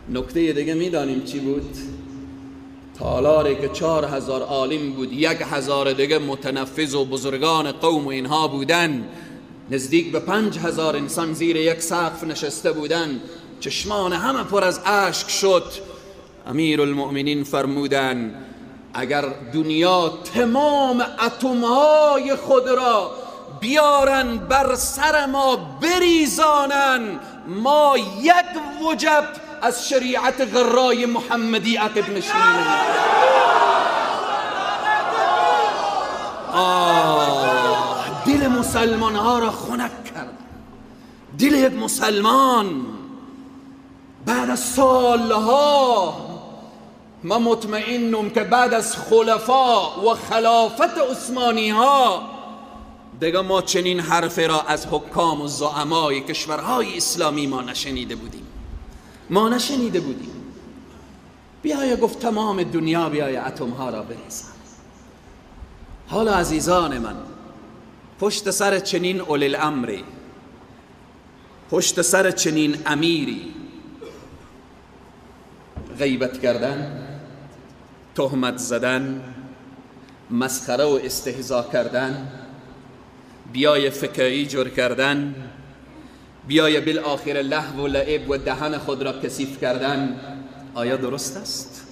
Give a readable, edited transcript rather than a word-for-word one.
نکته دیگه میدانیم چی بود؟ تالاری که 4000 عالم بود، 1000 دیگه متنفذ و بزرگان قوم و اینها بودن، نزدیک به 5000 انسان زیر یک سقف نشسته بودن، چشمان همه پر از اشک شد. امیر المؤمنین فرمودن اگر دنیا تمام اتمهای خود را بیارن بر سر ما بریزانن، ما یک وجب از شریعت غرای محمدی عقب نشینیم. دل مسلمان ها را خنک کرد. دل یک مسلمان بعد از سالها، من مطمئنم که بعد از خلفا و خلافت عثمانی ها دیگه ما چنین حرفی را از حکام و زعمای کشورهای اسلامی ما نشنیده بودیم. بیای گفت تمام دنیا بیای اتمها را بریزن. حالا عزیزان من، پشت سر چنین اولی الامری، پشت سر چنین امیری غیبت کردن، تهمت زدن، مسخره و استهزا کردن، بیای فکایی جور کردن، بیای بالآخر لهو و لعب و دهن خود را کثیف کردن، آیا درست است؟